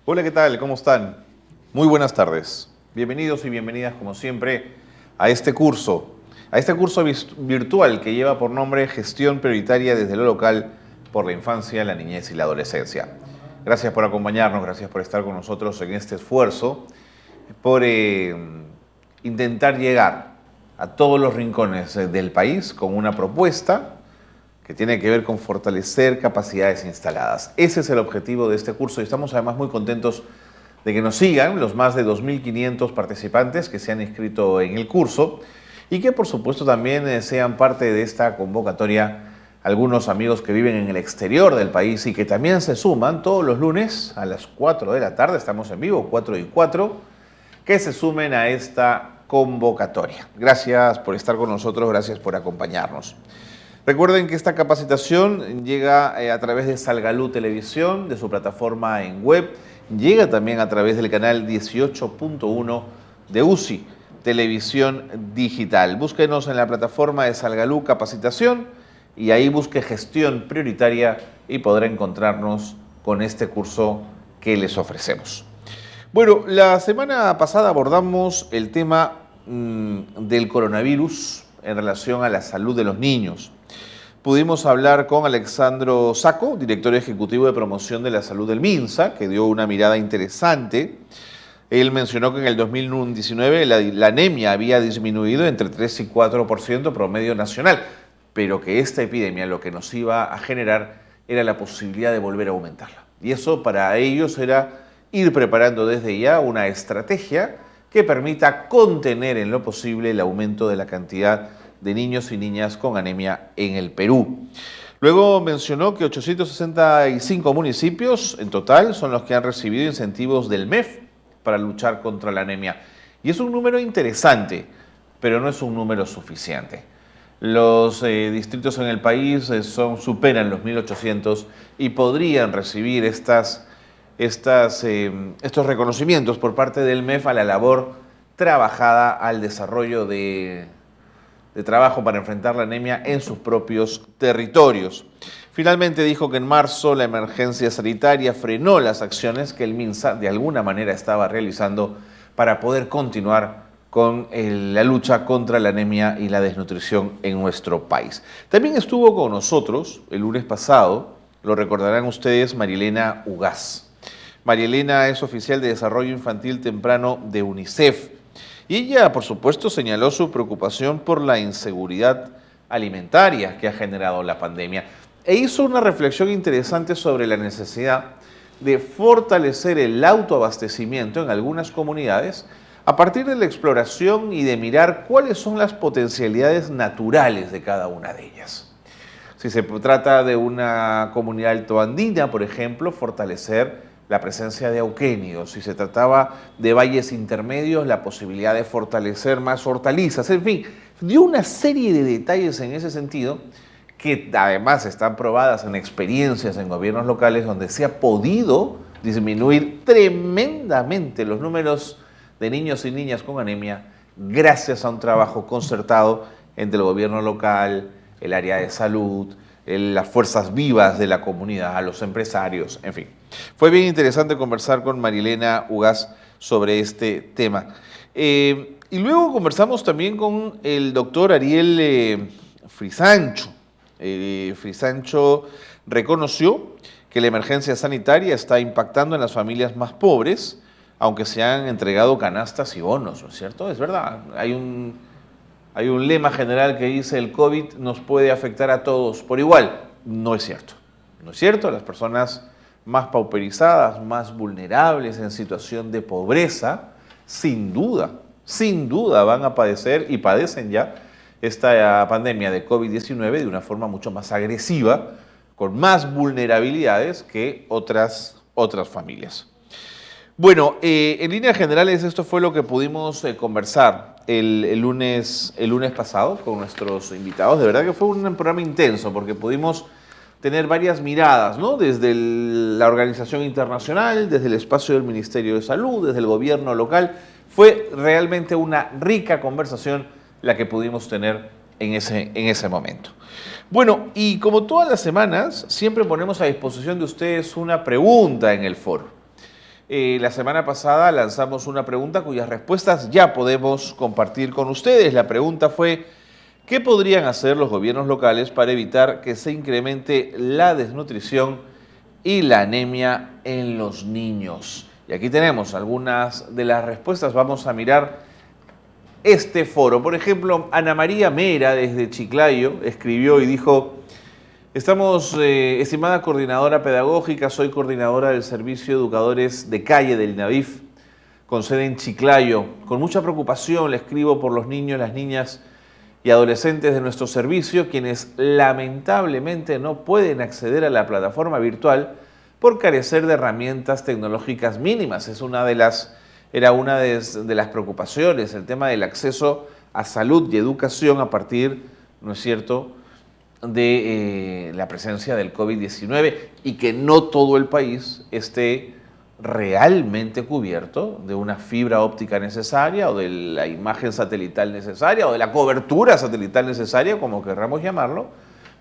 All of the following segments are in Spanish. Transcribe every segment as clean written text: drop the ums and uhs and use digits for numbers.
Hola, ¿qué tal? ¿Cómo están? Muy buenas tardes. Bienvenidos y bienvenidas, como siempre, a este curso virtual que lleva por nombre Gestión Prioritaria desde lo local por la infancia, la niñez y la adolescencia. Gracias por acompañarnos, gracias por estar con nosotros en este esfuerzo, por intentar llegar a todos los rincones del país con una propuesta que tiene que ver con fortalecer capacidades instaladas. Ese es el objetivo de este curso y estamos además muy contentos de que nos sigan los más de 2.500 participantes que se han inscrito en el curso y que por supuesto también sean parte de esta convocatoria algunos amigos que viven en el exterior del país y que también se suman todos los lunes a las 4 de la tarde, estamos en vivo, 4:04, que se sumen a esta convocatoria. Gracias por estar con nosotros, gracias por acompañarnos. Recuerden que esta capacitación llega a través de Salgalú Televisión, de su plataforma en web, llega también a través del canal 18.1 de UCI, Televisión Digital. Búsquenos en la plataforma de Salgalú Capacitación y ahí busque Gestión Prioritaria y podrá encontrarnos con este curso que les ofrecemos. Bueno, la semana pasada abordamos el tema del coronavirus en relación a la salud de los niños. Pudimos hablar con Alexandro Saco, director ejecutivo de promoción de la salud del MINSA, que dio una mirada interesante. Él mencionó que en el 2019 la anemia había disminuido entre 3 y 4% promedio nacional, pero que esta epidemia lo que nos iba a generar era la posibilidad de volver a aumentarla. Y eso para ellos era ir preparando desde ya una estrategia que permita contener en lo posible el aumento de la cantidad de niños y niñas con anemia en el Perú. Luego mencionó que 865 municipios en total son los que han recibido incentivos del MEF para luchar contra la anemia. Y es un número interesante, pero no es un número suficiente. Los distritos en el país superan los 1.800 y podrían recibir estos reconocimientos por parte del MEF a la labor trabajada al desarrollo de trabajo para enfrentar la anemia en sus propios territorios. Finalmente dijo que en marzo la emergencia sanitaria frenó las acciones que el MINSA de alguna manera estaba realizando para poder continuar con la lucha contra la anemia y la desnutrición en nuestro país. También estuvo con nosotros el lunes pasado, lo recordarán ustedes, Marielena Ugaz. Marielena es oficial de Desarrollo Infantil Temprano de UNICEF. Y ella, por supuesto, señaló su preocupación por la inseguridad alimentaria que ha generado la pandemia e hizo una reflexión interesante sobre la necesidad de fortalecer el autoabastecimiento en algunas comunidades a partir de la exploración y de mirar cuáles son las potencialidades naturales de cada una de ellas. Si se trata de una comunidad altoandina, por ejemplo, fortalecer la presencia de auquénidos. Si se trataba de valles intermedios, la posibilidad de fortalecer más hortalizas. En fin, dio una serie de detalles en ese sentido que además están probadas en experiencias en gobiernos locales donde se ha podido disminuir tremendamente los números de niños y niñas con anemia gracias a un trabajo concertado entre el gobierno local, el área de salud, las fuerzas vivas de la comunidad, los empresarios, en fin. Fue bien interesante conversar con Marielena Ugaz sobre este tema. Y luego conversamos también con el doctor Ariel Frisancho. Frisancho reconoció que la emergencia sanitaria está impactando en las familias más pobres, aunque se han entregado canastas y bonos, ¿no es cierto? Es verdad, hay un lema general que dice el COVID nos puede afectar a todos por igual. No es cierto. No es cierto. Las personas más pauperizadas, más vulnerables en situación de pobreza, sin duda van a padecer y padecen ya esta pandemia de COVID-19 de una forma mucho más agresiva, con más vulnerabilidades que otras familias. Bueno, en líneas generales esto fue lo que pudimos conversar el lunes pasado con nuestros invitados. De verdad que fue un programa intenso porque pudimos tener varias miradas, ¿no? Desde la organización internacional, desde el espacio del Ministerio de Salud, desde el gobierno local. Fue realmente una rica conversación la que pudimos tener en ese momento. Bueno, y como todas las semanas, siempre ponemos a disposición de ustedes una pregunta en el foro. La semana pasada lanzamos una pregunta cuyas respuestas ya podemos compartir con ustedes. La pregunta fue: ¿qué podrían hacer los gobiernos locales para evitar que se incremente la desnutrición y la anemia en los niños? Y aquí tenemos algunas de las respuestas. Vamos a mirar este foro. Por ejemplo, Ana María Mera desde Chiclayo escribió y dijo: estimada coordinadora pedagógica, soy coordinadora del Servicio de Educadores de Calle del INAVIF, con sede en Chiclayo. Con mucha preocupación le escribo por los niños, las niñas y adolescentes de nuestro servicio, quienes lamentablemente no pueden acceder a la plataforma virtual por carecer de herramientas tecnológicas mínimas. Era una de las preocupaciones, el tema del acceso a salud y educación a partir, ¿no es cierto?, de la presencia del COVID-19 y que no todo el país esté realmente cubierto de una fibra óptica necesaria o de la imagen satelital necesaria o de la cobertura satelital necesaria, como querramos llamarlo,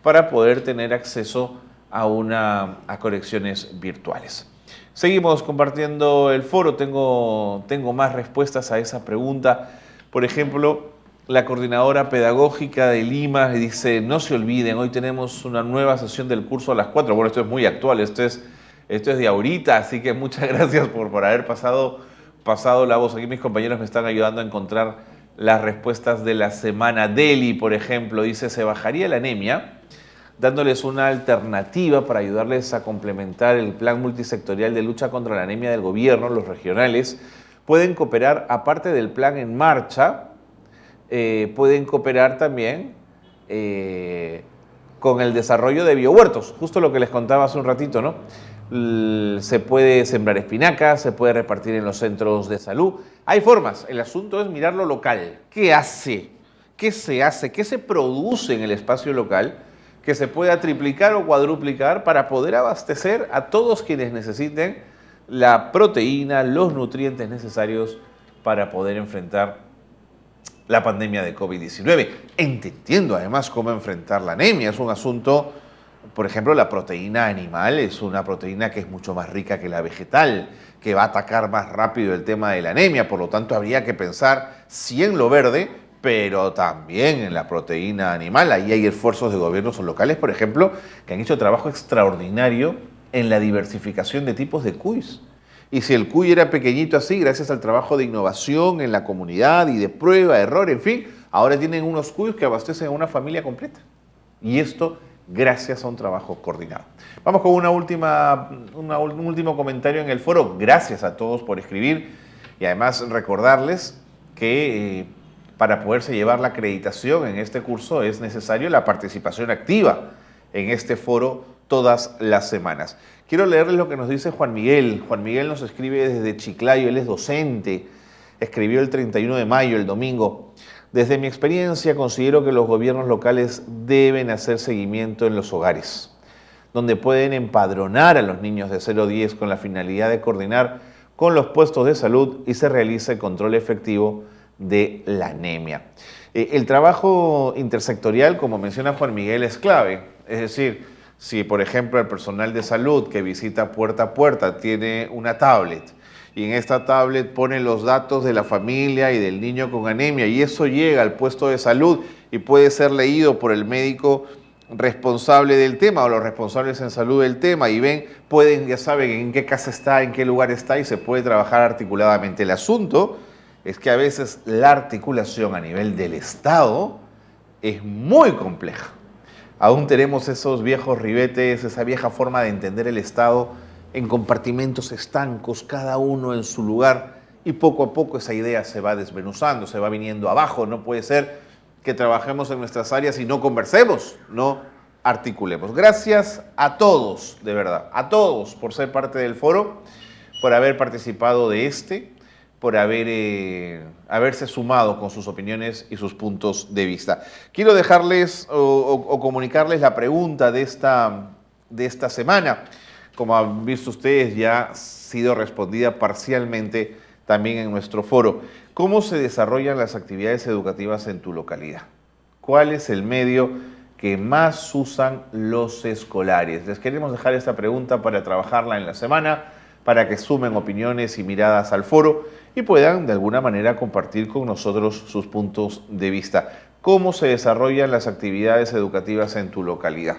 para poder tener acceso a conexiones virtuales. Seguimos compartiendo el foro. Tengo más respuestas a esa pregunta. Por ejemplo, la coordinadora pedagógica de Lima dice: no se olviden, hoy tenemos una nueva sesión del curso a las 4. Bueno, esto es muy actual, esto es de ahorita, así que muchas gracias por haber pasado la voz. Aquí mis compañeros me están ayudando a encontrar las respuestas de la semana. Deli, por ejemplo, dice: se bajaría la anemia dándoles una alternativa para ayudarles a complementar el plan multisectorial de lucha contra la anemia del gobierno. Los regionales pueden cooperar, aparte del plan en marcha, pueden cooperar también con el desarrollo de biohuertos, justo lo que les contaba hace un ratito, ¿no? Se puede sembrar espinacas, se puede repartir en los centros de salud. Hay formas, el asunto es mirar lo local. ¿Qué hace? ¿Qué se hace? ¿Qué se produce en el espacio local que se pueda triplicar o cuadruplicar para poder abastecer a todos quienes necesiten la proteína, los nutrientes necesarios para poder enfrentar la pandemia de COVID-19, entendiendo además cómo enfrentar la anemia? Es un asunto, por ejemplo, la proteína animal es una proteína que es mucho más rica que la vegetal, que va a atacar más rápido el tema de la anemia. Por lo tanto, habría que pensar sí en lo verde, pero también en la proteína animal. Ahí hay esfuerzos de gobiernos locales, por ejemplo, que han hecho trabajo extraordinario en la diversificación de tipos de cuis. Y si el cuy era pequeñito así, gracias al trabajo de innovación en la comunidad y de prueba, error, en fin, ahora tienen unos cuyos que abastecen a una familia completa. Y esto gracias a un trabajo coordinado. Vamos con un último comentario en el foro. Gracias a todos por escribir y además recordarles que para poderse llevar la acreditación en este curso es necesario la participación activa en este foro todas las semanas. Quiero leerles lo que nos dice Juan Miguel. Juan Miguel nos escribe desde Chiclayo, él es docente, escribió el 31 de mayo, el domingo. Desde mi experiencia considero que los gobiernos locales deben hacer seguimiento en los hogares, donde pueden empadronar a los niños de 0 a 10 con la finalidad de coordinar con los puestos de salud y se realice el control efectivo de la anemia. El trabajo intersectorial, como menciona Juan Miguel, es clave. Es decir, si por ejemplo el personal de salud que visita puerta a puerta tiene una tablet y en esta tablet pone los datos de la familia y del niño con anemia y eso llega al puesto de salud y puede ser leído por el médico responsable del tema o los responsables en salud del tema y ya saben en qué casa está, en qué lugar está y se puede trabajar articuladamente. El asunto es que a veces la articulación a nivel del Estado es muy compleja. Aún tenemos esos viejos ribetes, esa vieja forma de entender el Estado en compartimentos estancos, cada uno en su lugar, y poco a poco esa idea se va desmenuzando, se va viniendo abajo. No puede ser que trabajemos en nuestras áreas y no conversemos, no articulemos. Gracias a todos, de verdad, a todos por ser parte del foro, por haber participado de por haberse sumado con sus opiniones y sus puntos de vista. Quiero dejarles o comunicarles la pregunta de esta semana. Como han visto ustedes, ya ha sido respondida parcialmente también en nuestro foro. ¿Cómo se desarrollan las actividades educativas en tu localidad? ¿Cuál es el medio que más usan los escolares? Les queremos dejar esta pregunta para trabajarla en la semana, para que sumen opiniones y miradas al foro y puedan de alguna manera compartir con nosotros sus puntos de vista. ¿Cómo se desarrollan las actividades educativas en tu localidad?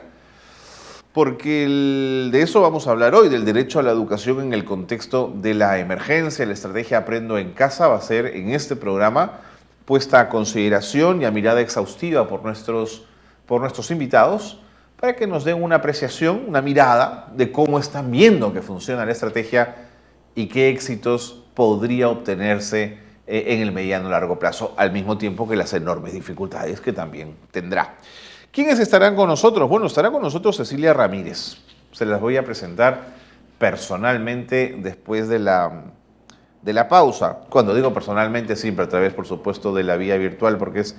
Porque de eso vamos a hablar hoy, del derecho a la educación en el contexto de la emergencia. La estrategia Aprendo en Casa va a ser en este programa puesta a consideración y a mirada exhaustiva por nuestros invitados para que nos den una apreciación, una mirada de cómo están viendo que funciona la estrategia y qué éxitos podría obtenerse en el mediano y largo plazo, al mismo tiempo que las enormes dificultades que también tendrá. ¿Quiénes estarán con nosotros? Bueno, estará con nosotros Cecilia Ramírez. Se las voy a presentar personalmente después de la pausa. Cuando digo personalmente, siempre a través, por supuesto, de la vía virtual, porque es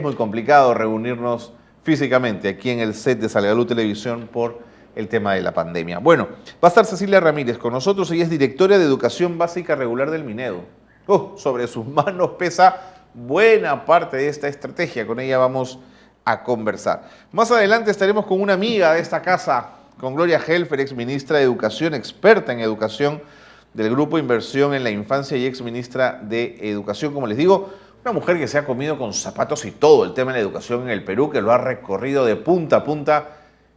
muy complicado reunirnos físicamente aquí en el set de Salgalú Televisión por el tema de la pandemia. Bueno, va a estar Cecilia Ramírez con nosotros. Ella es directora de Educación Básica Regular del Minedu. Sobre sus manos pesa buena parte de esta estrategia. Con ella vamos a conversar. Más adelante estaremos con una amiga de esta casa, con Gloria Helfer, ex ministra de Educación, experta en educación del Grupo Inversión en la Infancia y ex ministra de Educación. Como les digo, una mujer que se ha comido con zapatos y todo el tema de la educación en el Perú, que lo ha recorrido de punta a punta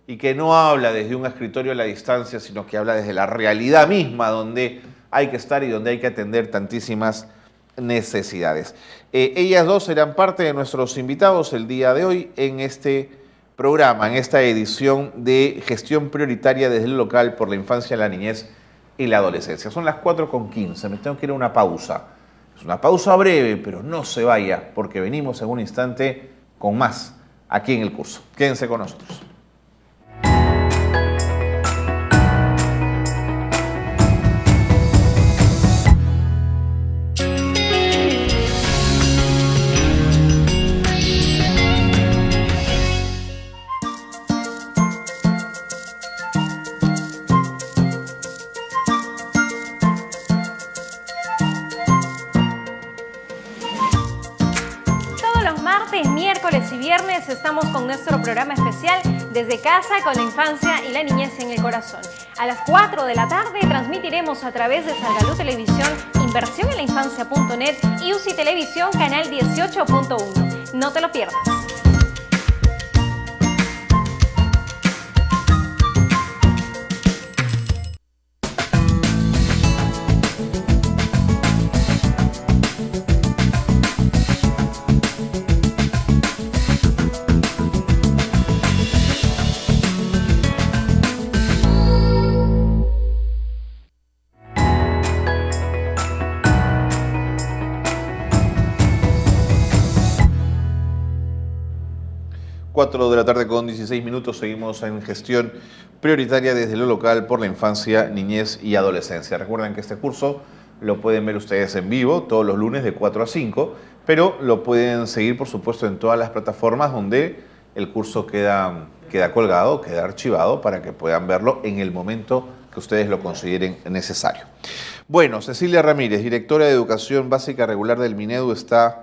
y que no habla desde un escritorio a la distancia, sino que habla desde la realidad misma, donde hay que estar y donde hay que atender tantísimas necesidades. Ellas dos serán parte de nuestros invitados el día de hoy en este programa, en esta edición de Gestión Prioritaria desde el Local por la Infancia, la Niñez y la Adolescencia. Son las 4:15, me tengo que ir a una pausa. Es una pausa breve, pero no se vaya, porque venimos en un instante con más aquí en el curso. Quédense con nosotros. martes, miércoles y viernes estamos con nuestro programa especial Desde Casa con la Infancia y la Niñez en el Corazón. A las 4 de la tarde transmitiremos a través de Salgalú Televisión, Inversión en la Infancia.net y UCI Televisión, canal 18.1. No te lo pierdas. 4 de la tarde con 16 minutos, seguimos en Gestión Prioritaria desde lo local por la infancia, niñez y adolescencia. Recuerden que este curso lo pueden ver ustedes en vivo todos los lunes de 4 a 5, pero lo pueden seguir, por supuesto, en todas las plataformas donde el curso queda colgado, queda archivado, para que puedan verlo en el momento que ustedes lo consideren necesario. Bueno, Cecilia Ramírez, directora de Educación Básica Regular del Minedu, está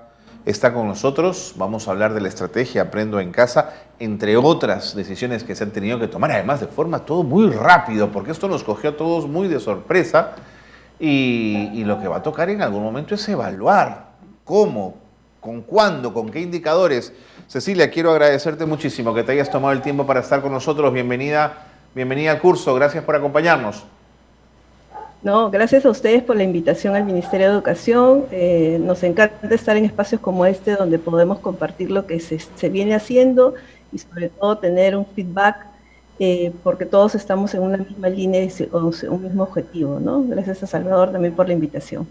con nosotros. Vamos a hablar de la estrategia Aprendo en Casa, entre otras decisiones que se han tenido que tomar, además de forma todo muy rápido, porque esto nos cogió a todos muy de sorpresa y lo que va a tocar en algún momento es evaluar cómo, con cuándo, con qué indicadores. Cecilia, quiero agradecerte muchísimo que te hayas tomado el tiempo para estar con nosotros. Bienvenida al curso, gracias por acompañarnos. No, gracias a ustedes por la invitación al Ministerio de Educación. Nos encanta estar en espacios como este donde podemos compartir lo que se viene haciendo y sobre todo tener un feedback porque todos estamos en una misma línea y un mismo objetivo, ¿no? Gracias a Salvador también por la invitación.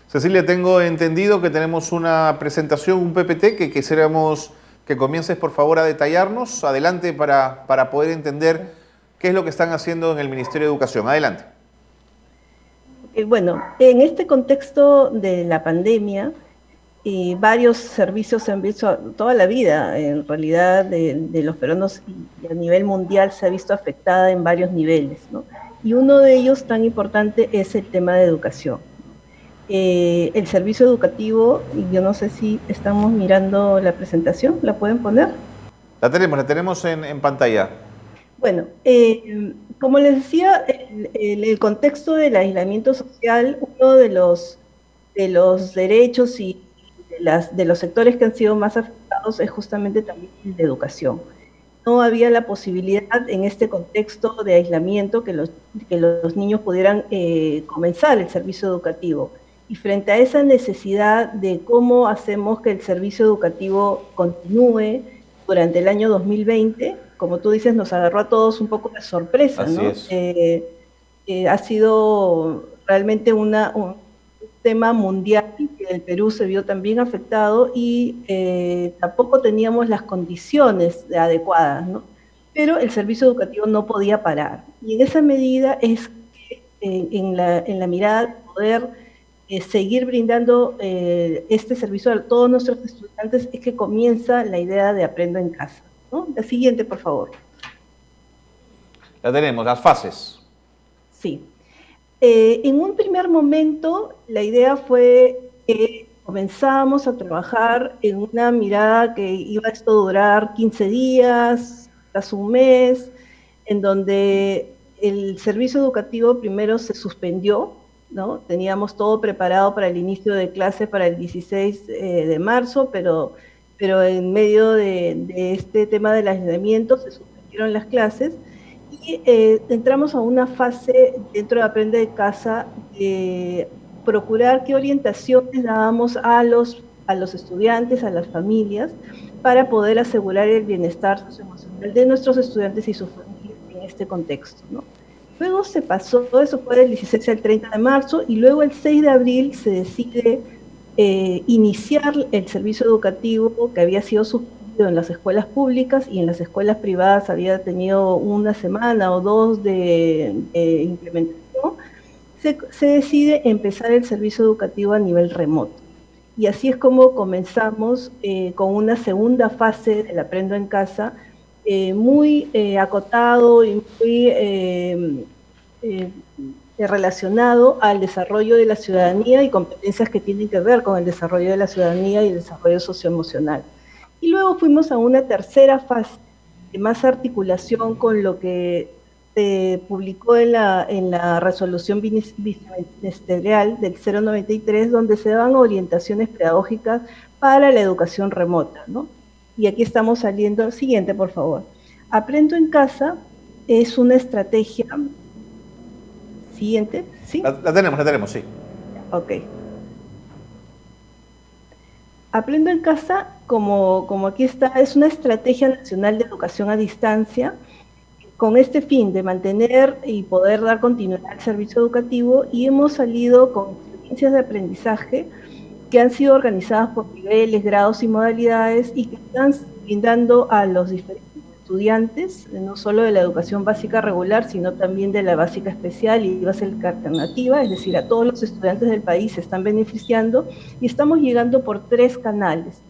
Cecilia, tengo entendido que tenemos una presentación, un PPT que quisiéramos que comiences por favor a detallarnos. Adelante para poder entender qué es lo que están haciendo en el Ministerio de Educación. Adelante. Bueno, en este contexto de la pandemia, varios servicios se han visto toda la vida, en realidad, de los peruanos y a nivel mundial se ha visto afectada en varios niveles, ¿no? Y uno de ellos tan importante es el tema de educación. El servicio educativo, y yo no sé si estamos mirando la presentación, ¿la pueden poner? La tenemos en pantalla. Bueno, como les decía, el contexto del aislamiento social, uno de los derechos y de los sectores que han sido más afectados es justamente también el de educación. No había la posibilidad en este contexto de aislamiento que los niños pudieran comenzar el servicio educativo. Y frente a esa necesidad de cómo hacemos que el servicio educativo continúe durante el año 2020, como tú dices, nos agarró a todos un poco de sorpresa, Así ¿no? es. Ha sido realmente un tema mundial que el Perú se vio también afectado y tampoco teníamos las condiciones adecuadas, ¿no? Pero el servicio educativo no podía parar. Y en esa medida es que en la mirada de poder seguir brindando este servicio a todos nuestros estudiantes es que comienza la idea de Aprendo en Casa, ¿no? La siguiente, por favor. La tenemos, las fases. Sí. En un primer momento, la idea fue que comenzábamos a trabajar en una mirada que iba esto a durar 15 días, casi un mes, en donde el servicio educativo primero se suspendió, ¿no? Teníamos todo preparado para el inicio de clase para el 16 de marzo, pero en medio de este tema del aislamiento se suspendieron las clases y entramos a una fase dentro de Aprende de Casa de procurar qué orientaciones dábamos a los estudiantes, a las familias, para poder asegurar el bienestar socioemocional de nuestros estudiantes y sus familias en este contexto, ¿no? Luego se pasó, eso fue del 16 al 30 de marzo, y luego el 6 de abril se decide iniciar el servicio educativo que había sido suspendido en las escuelas públicas y en las escuelas privadas había tenido una semana o dos de implementación, se decide empezar el servicio educativo a nivel remoto. Y así es como comenzamos con una segunda fase del Aprendo en Casa, muy acotado y muy relacionado al desarrollo de la ciudadanía y competencias que tienen que ver con el desarrollo de la ciudadanía y el desarrollo socioemocional. Y luego fuimos a una tercera fase de más articulación con lo que se publicó en la resolución ministerial del 093, donde se dan orientaciones pedagógicas para la educación remota, ¿no? Y aquí estamos saliendo, siguiente por favor. Aprendo en Casa es una estrategia, siguiente, ¿sí? La tenemos, sí. Ok. Aprendo en Casa, como aquí está, es una estrategia nacional de educación a distancia con este fin de mantener y poder dar continuidad al servicio educativo, y hemos salido con experiencias de aprendizaje que han sido organizadas por niveles, grados y modalidades y que están brindando a los diferentes estudiantes, no solo de la educación básica regular, sino también de la básica especial y básica alternativa, es decir, a todos los estudiantes del país se están beneficiando y estamos llegando por 3 canales.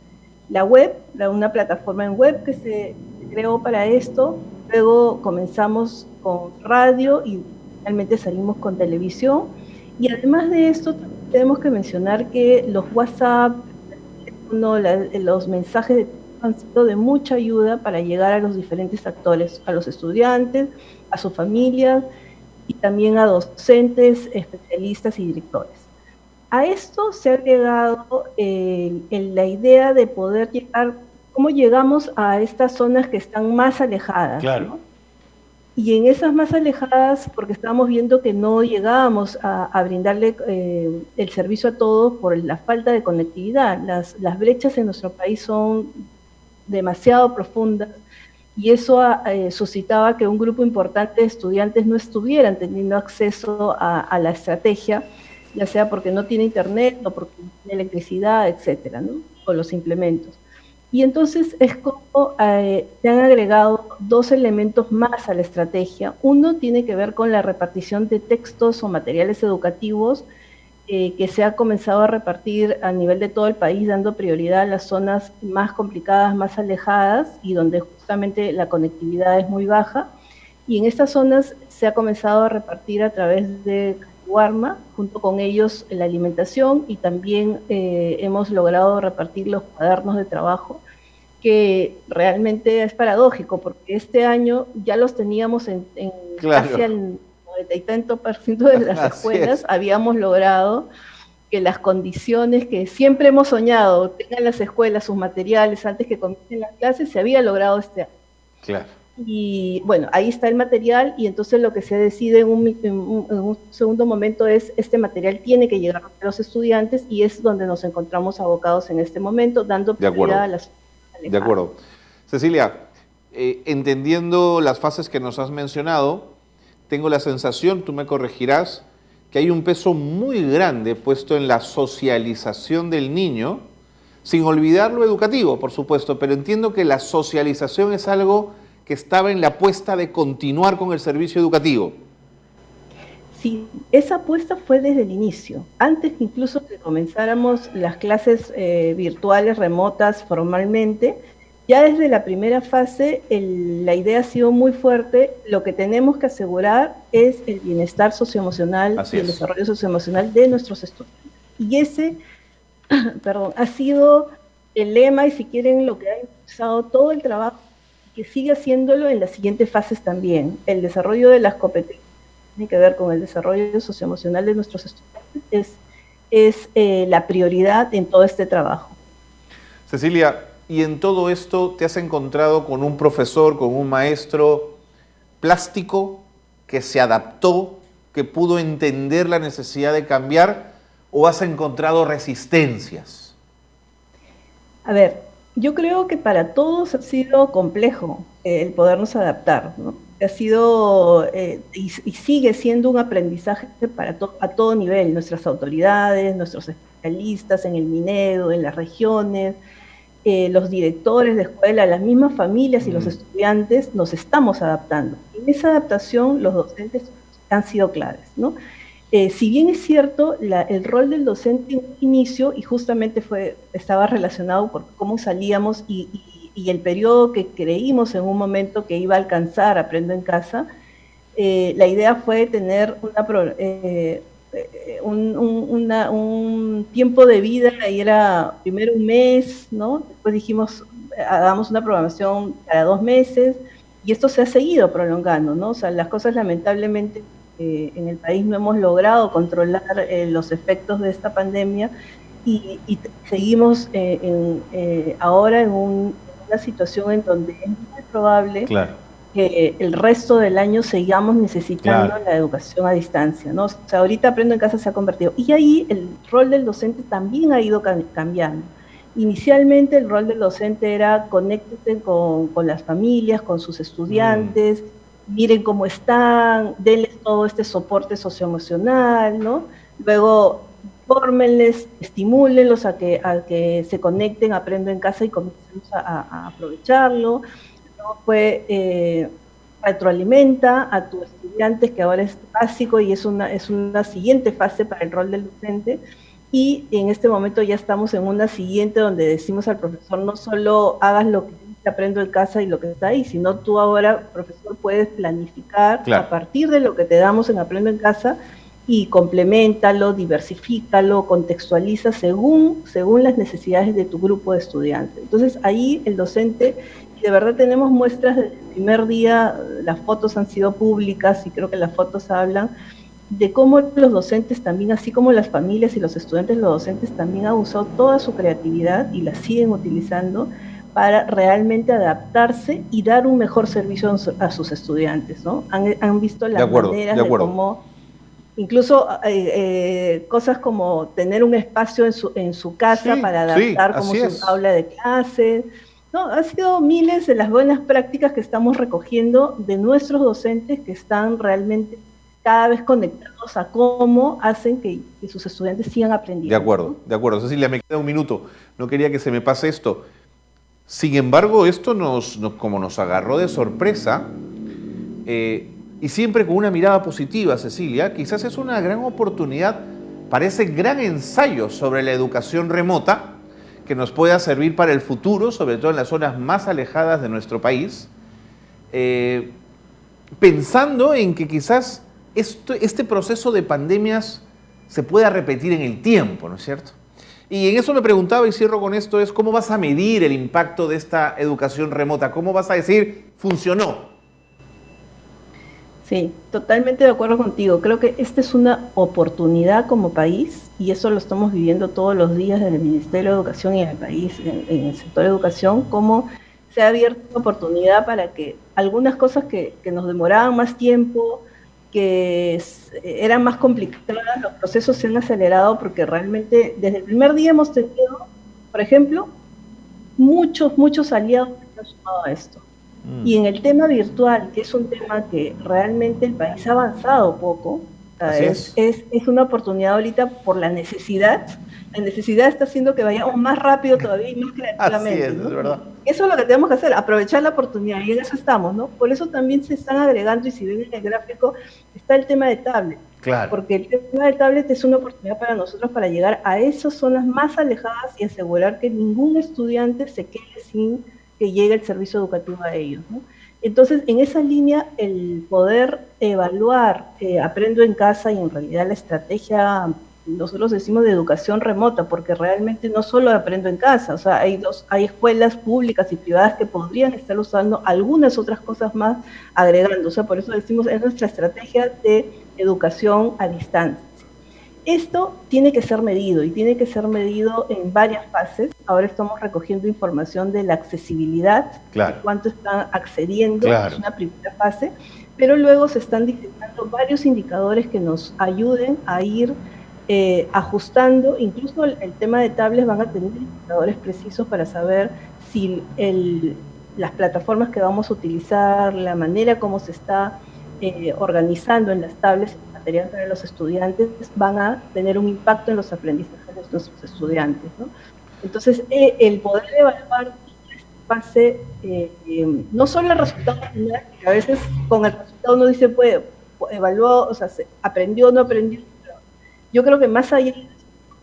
La web, una plataforma en web que se creó para esto, luego comenzamos con radio y finalmente salimos con televisión, y además de esto tenemos que mencionar que los WhatsApp, los mensajes de texto han sido de mucha ayuda para llegar a los diferentes actores, a los estudiantes, a sus familias y también a docentes, especialistas y directores. A esto se ha agregado la idea de poder llegar, cómo llegamos a estas zonas que están más alejadas, Claro. ¿no? Y en esas más alejadas, porque estábamos viendo que no llegábamos a brindarle el servicio a todos por la falta de conectividad. Las brechas en nuestro país son demasiado profundas y eso suscitaba que un grupo importante de estudiantes no estuvieran teniendo acceso a la estrategia, ya sea porque no tiene internet o porque no tiene electricidad, etcétera, ¿no? O los implementos. Y entonces es como se han agregado 2 elementos más a la estrategia. Uno tiene que ver con la repartición de textos o materiales educativos que se ha comenzado a repartir a nivel de todo el país, dando prioridad a las zonas más complicadas, más alejadas y donde justamente la conectividad es muy baja. Y en estas zonas se ha comenzado a repartir a través de Warma, junto con ellos la alimentación, y también hemos logrado repartir los cuadernos de trabajo. que realmente es paradójico, porque este año ya los teníamos en Claro. casi al 90 y tanto % de las escuelas, habíamos logrado que las condiciones que siempre hemos soñado, tengan las escuelas sus materiales antes que comiencen las clases, se había logrado este año. Claro. Y bueno, ahí está el material, y entonces lo que se decide en un segundo momento es, este material tiene que llegar a los estudiantes, y es donde nos encontramos abocados en este momento, dando prioridad a las... De acuerdo. Cecilia, entendiendo las fases que nos has mencionado, tengo la sensación, tú me corregirás, que hay un peso muy grande puesto en la socialización del niño, sin olvidar lo educativo, por supuesto, pero entiendo que la socialización es algo que estaba en la apuesta de continuar con el servicio educativo. Sí, esa apuesta fue desde el inicio, antes incluso que comenzáramos las clases virtuales, remotas, formalmente. Ya desde la primera fase la idea ha sido muy fuerte. Lo que tenemos que asegurar es el bienestar socioemocional y el desarrollo socioemocional de nuestros estudiantes. Y ese, perdón, ha sido el lema, y si quieren lo que ha impulsado todo el trabajo, que sigue haciéndolo en las siguientes fases también. El desarrollo de las competencias tiene que ver con el desarrollo socioemocional de nuestros estudiantes, es la prioridad en todo este trabajo. Cecilia, y en todo esto te has encontrado con un profesor, con un maestro plástico que se adaptó, que pudo entender la necesidad de cambiar, o has encontrado resistencias? A ver, yo creo que para todos ha sido complejo el podernos adaptar, ¿no? Ha sido y sigue siendo un aprendizaje a todo nivel. Nuestras autoridades, nuestros especialistas en el Minedo, en las regiones, los directores de escuela, las mismas familias y los estudiantes nos estamos adaptando. En esa adaptación los docentes han sido claves, ¿no? Si bien es cierto, el rol del docente en un inicio, y justamente estaba relacionado por cómo salíamos y el periodo que creímos en un momento que iba a alcanzar Aprendo en Casa, la idea fue tener un tiempo de vida, y era primero un mes, ¿no? Después dijimos, hagamos una programación cada 2 meses, y esto se ha seguido prolongando, ¿no? O sea, las cosas lamentablemente en el país no hemos logrado controlar los efectos de esta pandemia, y seguimos ahora en una situación en donde es muy probable que el resto del año sigamos necesitando la educación a distancia, ¿no? O sea, ahorita Aprendo en Casa se ha convertido, y ahí el rol del docente también ha ido cambiando. Inicialmente el rol del docente era conéctense con las familias, con sus estudiantes, miren cómo están, denles todo este soporte socioemocional, ¿no? Luego fórmenles, estimúlenlos a que se conecten, Aprendo en Casa, y comencemos a aprovecharlo. Luego fue retroalimenta a tus estudiantes, que ahora es básico y es una siguiente fase para el rol del docente. Y en este momento ya estamos en una siguiente donde decimos al profesor, no solo hagas lo que Aprendo en Casa y lo que está ahí, sino tú ahora, profesor, puedes planificar a partir de lo que te damos en Aprendo en Casa, y compleméntalo, diversifícalo, contextualiza según las necesidades de tu grupo de estudiantes. Entonces ahí el docente, de verdad tenemos muestras desde el primer día, las fotos han sido públicas y creo que las fotos hablan de cómo los docentes también, así como las familias y los estudiantes, los docentes también han usado toda su creatividad y la siguen utilizando para realmente adaptarse y dar un mejor servicio a sus estudiantes, ¿no? Han visto las maneras de cómo, incluso cosas como tener un espacio en su casa para adaptar como su aula de clases, ¿no? Han sido miles de las buenas prácticas que estamos recogiendo de nuestros docentes, que están realmente cada vez conectados a cómo hacen que sus estudiantes sigan aprendiendo. De acuerdo. Cecilia, me queda un minuto. No quería que se me pase esto. Sin embargo, esto como nos agarró de sorpresa, y siempre con una mirada positiva, Cecilia, quizás es una gran oportunidad para ese gran ensayo sobre la educación remota que nos pueda servir para el futuro, sobre todo en las zonas más alejadas de nuestro país, pensando en que quizás este proceso de pandemias se pueda repetir en el tiempo, ¿no es cierto? Y en eso me preguntaba, y cierro con esto, es cómo vas a medir el impacto de esta educación remota, cómo vas a decir, funcionó. Sí, totalmente de acuerdo contigo. Creo que esta es una oportunidad como país y eso lo estamos viviendo todos los días en el Ministerio de Educación y en el país, en el sector de educación, cómo se ha abierto una oportunidad para que algunas cosas que nos demoraban más tiempo, eran más complicadas, los procesos se han acelerado porque realmente desde el primer día hemos tenido, por ejemplo, muchos aliados que han sumado a esto. Y en el tema virtual, que es un tema que realmente el país ha avanzado poco, es una oportunidad ahorita por la necesidad. La necesidad está haciendo que vayamos más rápido todavía y más creativamente. Así es, ¿no? Es verdad. Eso es lo que tenemos que hacer, aprovechar la oportunidad, y en eso estamos, ¿no? Por eso también se están agregando, y si ven en el gráfico, está el tema de tablet. Claro. Porque el tema de tablet es una oportunidad para nosotros para llegar a esas zonas más alejadas y asegurar que ningún estudiante se quede sin que llegue el servicio educativo a ellos, ¿no? Entonces, en esa línea, el poder evaluar, aprendo en casa, y en realidad la estrategia, nosotros decimos de educación remota, porque realmente no solo aprendo en casa, o sea, hay escuelas públicas y privadas que podrían estar usando algunas otras cosas más agregando, o sea, por eso decimos, es nuestra estrategia de educación a distancia. Esto tiene que ser medido, y tiene que ser medido en varias fases. Ahora estamos recogiendo información de la accesibilidad, claro, de cuánto están accediendo, claro, es una primera fase, pero luego se están diseñando varios indicadores que nos ayuden a ir ajustando. Incluso el tema de tablets van a tener indicadores precisos para saber si las plataformas que vamos a utilizar, la manera como se está organizando en las tablets, material para los estudiantes, van a tener un impacto en los aprendizajes de nuestros estudiantes, ¿no? Entonces, el poder evaluar esta fase, no solo el resultado final, que a veces con el resultado uno dice, pues, evaluó, o sea, aprendió o no aprendió, pero yo creo que más allá de eso,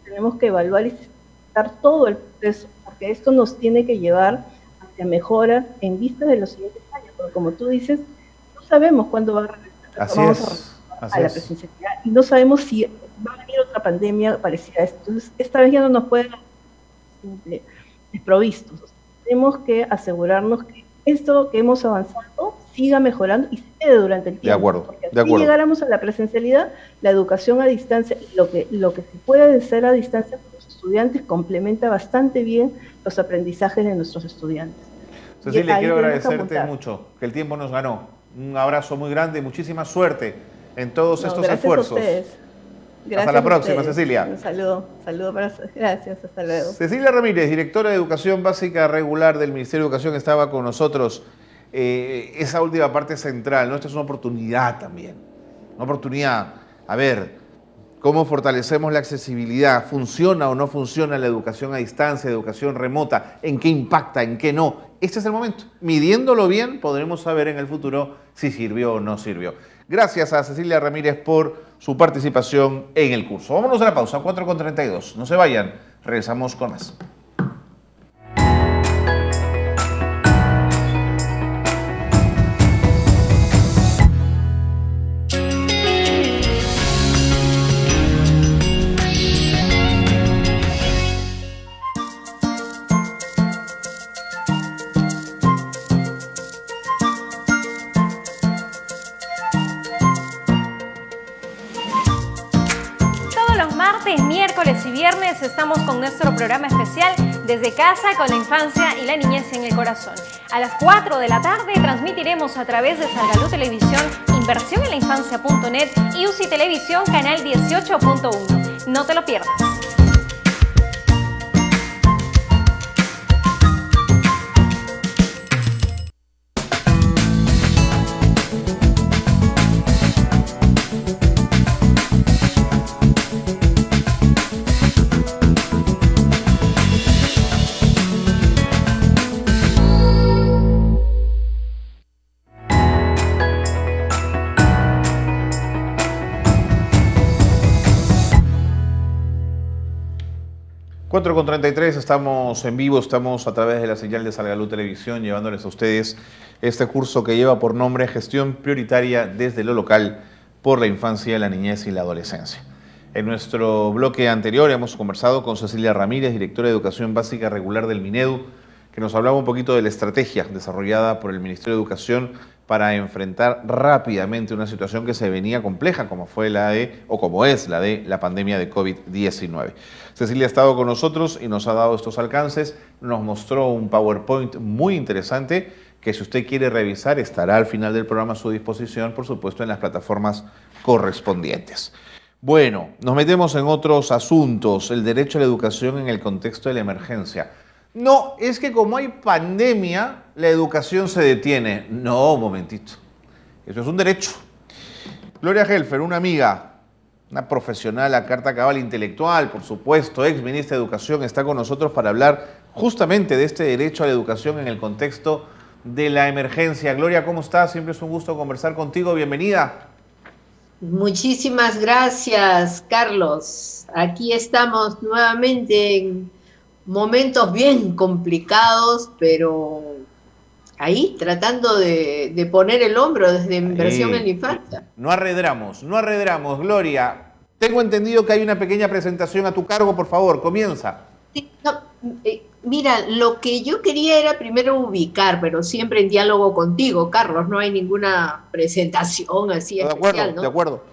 tenemos que evaluar y dar todo el proceso, porque esto nos tiene que llevar hacia mejoras en vista de los siguientes años, porque como tú dices, no sabemos cuándo va a regresar. A la presencialidad, y no sabemos si va a venir otra pandemia parecida a esto. Entonces, esta vez ya no nos pueden desprovistos. O sea, tenemos que asegurarnos que esto que hemos avanzado siga mejorando y se quede durante el tiempo. De acuerdo, porque si llegáramos a la presencialidad, la educación a distancia, y lo que se puede hacer a distancia con los estudiantes, complementa bastante bien los aprendizajes de nuestros estudiantes. Cecilia, quiero agradecerte mucho, que el tiempo nos ganó. Un abrazo muy grande y muchísima suerte en todos estos esfuerzos. Hasta la próxima, Cecilia. Un saludo gracias, hasta luego. Cecilia Ramírez, directora de Educación Básica Regular del Ministerio de Educación, estaba con nosotros. Esa última parte central, ¿no? Esta es una oportunidad también. Una oportunidad, a ver, cómo fortalecemos la accesibilidad, funciona o no funciona la educación a distancia, educación remota, en qué impacta, en qué no. Este es el momento. Midiéndolo bien, podremos saber en el futuro si sirvió o no sirvió. Gracias a Cecilia Ramírez por su participación en el curso. Vámonos a la pausa, 4:32. No se vayan, regresamos con más. Miércoles y viernes estamos con nuestro programa especial Desde Casa con la Infancia y la Niñez en el Corazón. A las 4 de la tarde transmitiremos a través de Salgalú Televisión, inversioninlainfancia.net y UCI Televisión, canal 18.1. No te lo pierdas. Con 33, estamos en vivo, estamos a través de la señal de Salgalú Televisión llevándoles a ustedes este curso que lleva por nombre Gestión Prioritaria desde lo local por la infancia, la niñez y la adolescencia. En nuestro bloque anterior hemos conversado con Cecilia Ramírez, directora de Educación Básica Regular del Minedu, que nos hablaba un poquito de la estrategia desarrollada por el Ministerio de Educación para enfrentar rápidamente una situación que se venía compleja, como fue como es la de la pandemia de COVID-19. Cecilia ha estado con nosotros y nos ha dado estos alcances, nos mostró un PowerPoint muy interesante que, si usted quiere revisar, estará al final del programa a su disposición, por supuesto, en las plataformas correspondientes. Bueno, nos metemos en otros asuntos, el derecho a la educación en el contexto de la emergencia. No, es que como hay pandemia, la educación se detiene. No, un momentito. Eso es un derecho. Gloria Helfer, una amiga, una profesional a carta cabal intelectual, por supuesto, ex ministra de Educación, está con nosotros para hablar justamente de este derecho a la educación en el contexto de la emergencia. Gloria, ¿cómo estás? Siempre es un gusto conversar contigo. Bienvenida. Muchísimas gracias, Carlos. Aquí estamos nuevamente en momentos bien complicados, pero ahí tratando de poner el hombro desde inversión en la infancia. No arredramos, Gloria. Tengo entendido que hay una pequeña presentación a tu cargo, por favor, comienza. Sí, no, mira, lo que yo quería era primero ubicar, pero siempre en diálogo contigo, Carlos, no hay ninguna presentación así especial, ¿no? De acuerdo.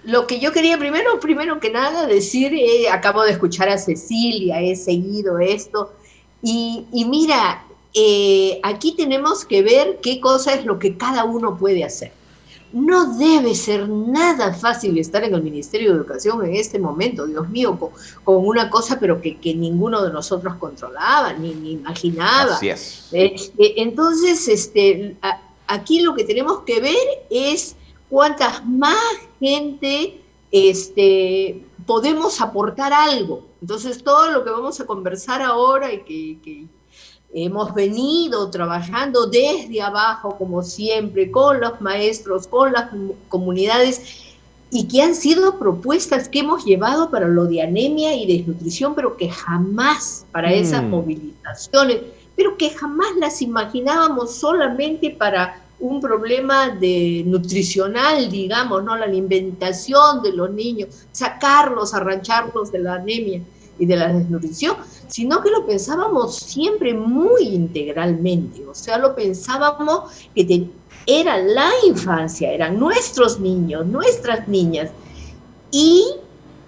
Lo que yo quería primero que nada decir, acabo de escuchar a Cecilia, he seguido esto, y mira, aquí tenemos que ver qué cosa es lo que cada uno puede hacer. No debe ser nada fácil estar en el Ministerio de Educación en este momento, Dios mío, con una cosa pero que ninguno de nosotros controlaba, ni imaginaba. Así es. Entonces, aquí lo que tenemos que ver es cuántas más gente podemos aportar algo. Entonces, todo lo que vamos a conversar ahora y que hemos venido trabajando desde abajo, como siempre, con los maestros, con las comunidades, y que han sido propuestas que hemos llevado para lo de anemia y desnutrición, pero que jamás para esas movilizaciones, pero que jamás las imaginábamos solamente para un problema nutricional, digamos, ¿no? La alimentación de los niños, sacarlos, arrancharlos de la anemia y de la desnutrición, sino que lo pensábamos siempre muy integralmente, o sea, lo pensábamos que era la infancia, eran nuestros niños, nuestras niñas, y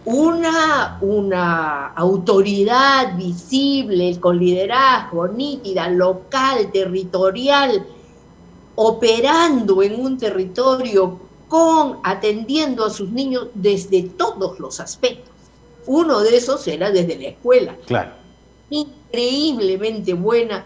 una autoridad visible, con liderazgo, nítida, local, territorial, operando en un territorio atendiendo a sus niños desde todos los aspectos. Uno de esos era desde la escuela. Claro. Increíblemente buena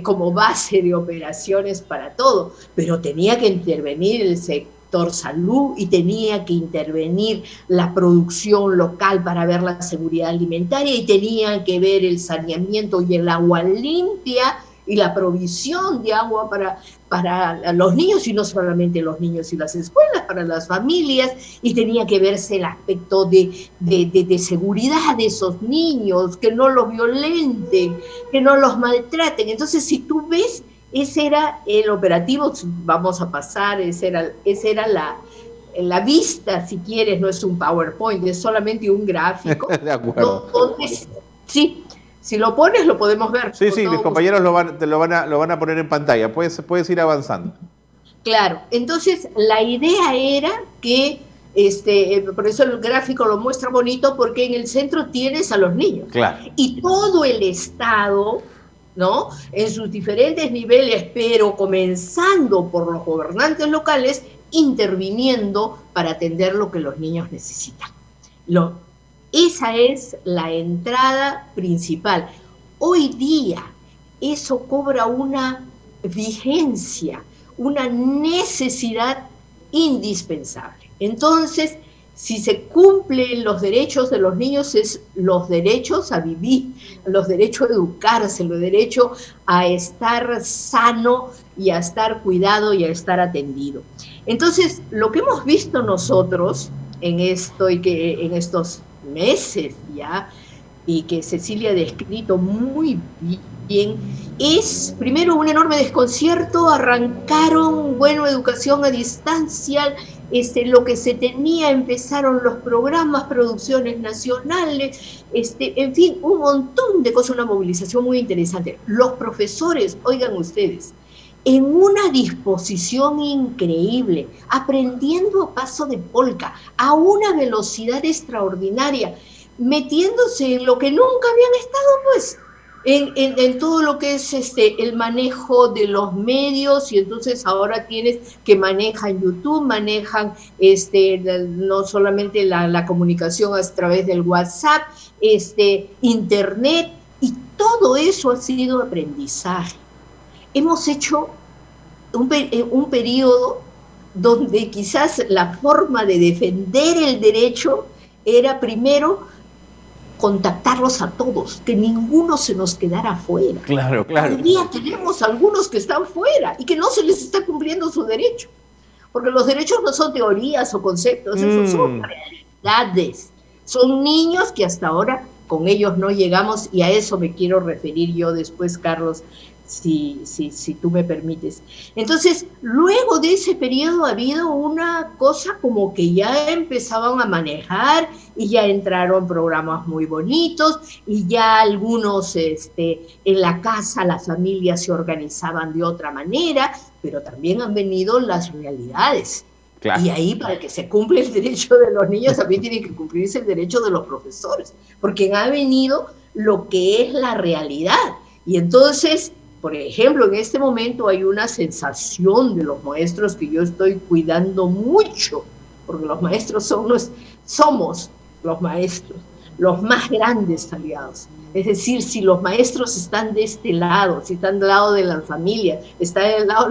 como base de operaciones para todo, pero tenía que intervenir el sector salud y tenía que intervenir la producción local para ver la seguridad alimentaria y tenía que ver el saneamiento y el agua limpia y la provisión de agua para los niños, y no solamente los niños y las escuelas, para las familias, y tenía que verse el aspecto de seguridad de esos niños, que no los violenten, que no los maltraten. Entonces, si tú ves, ese era el operativo, vamos a pasar, esa era la vista, si quieres, no es un PowerPoint, es solamente un gráfico. De acuerdo. Sí. Si lo pones, lo podemos ver. Sí, mis compañeros lo van a poner en pantalla. Puedes ir avanzando. Claro. Entonces, la idea era que, por eso el gráfico lo muestra bonito, porque en el centro tienes a los niños. Claro. Y todo el Estado, ¿no? En sus diferentes niveles, pero comenzando por los gobernantes locales, interviniendo para atender lo que los niños necesitan. Esa es la entrada principal. Hoy día eso cobra una vigencia, una necesidad indispensable. Entonces, si se cumplen los derechos de los niños, es los derechos a vivir, los derechos a educarse, los derechos a estar sano y a estar cuidado y a estar atendido. Entonces, lo que hemos visto nosotros en esto y que en estos meses ya, y que Cecilia ha descrito muy bien, es primero un enorme desconcierto. Arrancaron, educación a distancia, lo que se tenía, empezaron los programas, producciones nacionales, en fin, un montón de cosas, una movilización muy interesante. Los profesores, oigan ustedes, en una disposición increíble, aprendiendo a paso de polka, a una velocidad extraordinaria, metiéndose en lo que nunca habían estado, pues, en todo lo que es el manejo de los medios, y entonces ahora tienes que manejan YouTube, manejan no solamente la comunicación a través del WhatsApp, Internet, y todo eso ha sido aprendizaje. Hemos hecho un periodo donde quizás la forma de defender el derecho era primero contactarlos a todos, que ninguno se nos quedara fuera. Claro, claro. Hoy día tenemos algunos que están fuera y que no se les está cumpliendo su derecho, porque los derechos no son teorías o conceptos, esos son realidades. Son niños que hasta ahora con ellos no llegamos, y a eso me quiero referir yo después, Carlos, si tú me permites. Entonces, luego de ese periodo ha habido una cosa como que ya empezaban a manejar y ya entraron programas muy bonitos y ya algunos en la casa, las familias se organizaban de otra manera, pero también han venido las realidades. Claro. Y ahí, para que se cumpla el derecho de los niños, también tiene que cumplirse el derecho de los profesores, porque ha venido lo que es la realidad. Y entonces, por ejemplo, en este momento hay una sensación de los maestros que yo estoy cuidando mucho, porque los maestros somos los maestros, los más grandes aliados. Es decir, si los maestros están de este lado, si están del lado de las familias, están al lado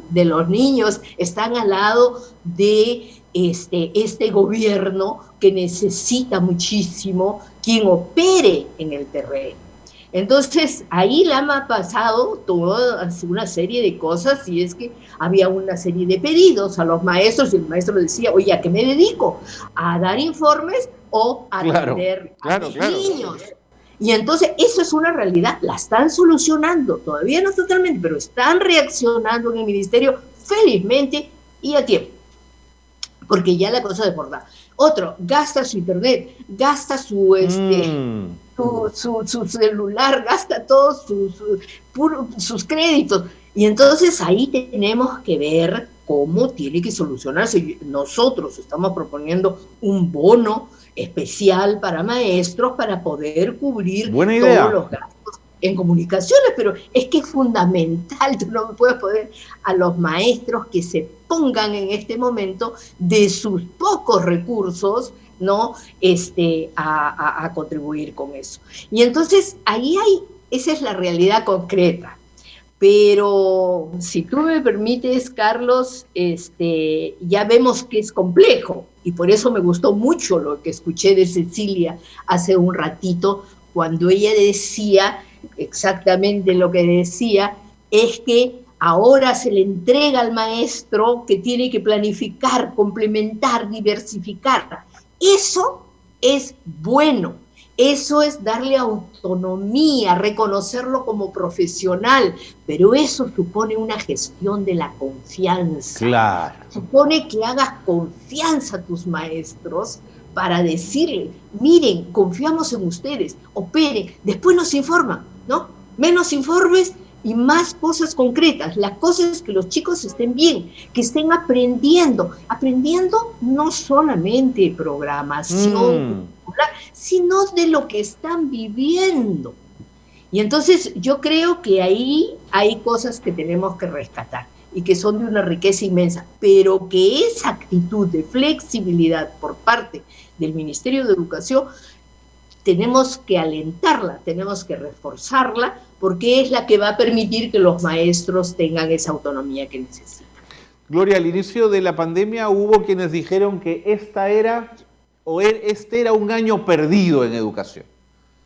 de los niños, están al lado de este gobierno que necesita muchísimo quien opere en el terreno. Entonces, ahí la ha pasado toda una serie de cosas, y es que había una serie de pedidos a los maestros, y el maestro decía, oye, ¿a qué me dedico? ¿A dar informes o a atender a los niños? Y entonces, eso es una realidad, la están solucionando, todavía no totalmente, pero están reaccionando en el ministerio felizmente y a tiempo, porque ya la cosa es desbordada. Otro, gasta su internet, gasta su celular, gasta todos sus créditos. Y entonces ahí tenemos que ver cómo tiene que solucionarse. Nosotros estamos proponiendo un bono especial para maestros para poder cubrir todos los gastos en comunicaciones, pero es que es fundamental, tú no puedes poner a los maestros que se pongan en este momento de sus pocos recursos, ¿no? A contribuir con eso. Y entonces ahí esa es la realidad concreta. Pero si tú me permites, Carlos, ya vemos que es complejo, y por eso me gustó mucho lo que escuché de Cecilia hace un ratito, cuando ella decía, exactamente lo que decía, es que ahora se le entrega al maestro que tiene que planificar, complementar, diversificar. Eso es bueno, eso es darle autonomía, reconocerlo como profesional, pero eso supone una gestión de la confianza. Claro. Supone que hagas confianza a tus maestros para decirles, miren, confiamos en ustedes, operen, después nos informan, ¿no? Menos informes y más cosas concretas. La cosa es que los chicos estén bien, que estén aprendiendo no solamente programación, sino de lo que están viviendo. Y entonces yo creo que ahí hay cosas que tenemos que rescatar y que son de una riqueza inmensa, pero que esa actitud de flexibilidad por parte del Ministerio de Educación tenemos que alentarla, tenemos que reforzarla, porque es la que va a permitir que los maestros tengan esa autonomía que necesitan. Gloria, al inicio de la pandemia hubo quienes dijeron que este era un año perdido en educación,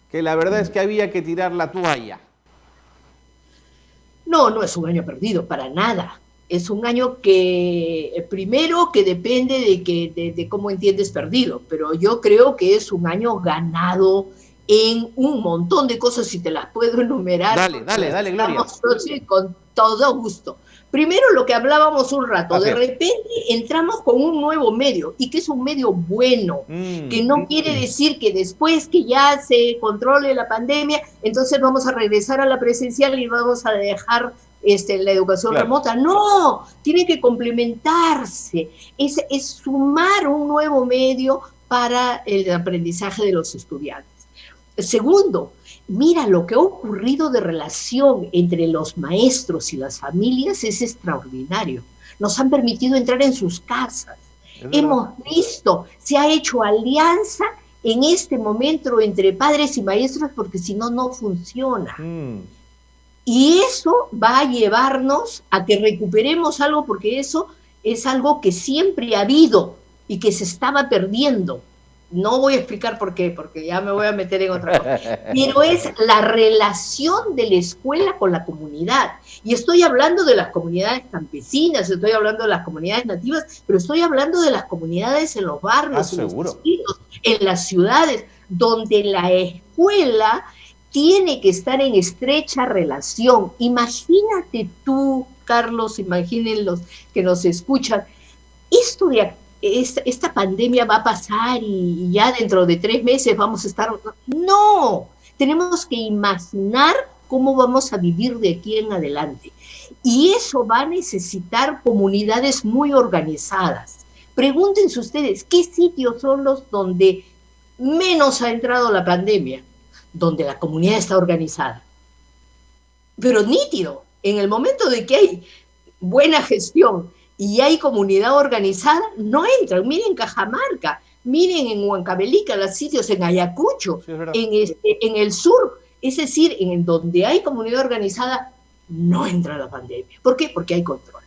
que la verdad es que había que tirar la toalla. No es un año perdido, para nada. Es un año que, primero, que depende de cómo entiendes perdido, pero yo creo que es un año ganado en un montón de cosas, si te las puedo enumerar. Dale, Gloria. Con todo gusto. Primero lo que hablábamos un rato, Así de es. repente entramos con un nuevo medio, y que es un medio bueno, que no quiere decir que después que ya se controle la pandemia, entonces vamos a regresar a la presencial y vamos a dejar la educación remota. No, tiene que complementarse, es sumar un nuevo medio para el aprendizaje de los estudiantes. Segundo, mira, lo que ha ocurrido de relación entre los maestros y las familias es extraordinario. Nos han permitido entrar en sus casas. Hemos visto, se ha hecho alianza en este momento entre padres y maestros, porque si no, no funciona. Y eso va a llevarnos a que recuperemos algo, porque eso es algo que siempre ha habido y que se estaba perdiendo. No voy a explicar por qué, porque ya me voy a meter en otra cosa. Pero es la relación de la escuela con la comunidad. Y estoy hablando de las comunidades campesinas, estoy hablando de las comunidades nativas, pero estoy hablando de las comunidades en los barrios, en los distritos, en las ciudades, donde la escuela tiene que estar en estrecha relación. Imagínate tú, Carlos, imaginen los que nos escuchan, esta pandemia va a pasar y ya dentro de 3 meses vamos a estar... No, tenemos que imaginar cómo vamos a vivir de aquí en adelante. Y eso va a necesitar comunidades muy organizadas. Pregúntense ustedes, ¿qué sitios son los donde menos ha entrado la pandemia? Donde la comunidad está organizada. Pero nítido, en el momento de que hay buena gestión y hay comunidad organizada, no entran. Miren Cajamarca, miren en Huancavelica, los sitios en Ayacucho, sí, en el sur, es decir, en donde hay comunidad organizada, no entra la pandemia. ¿Por qué? Porque hay control.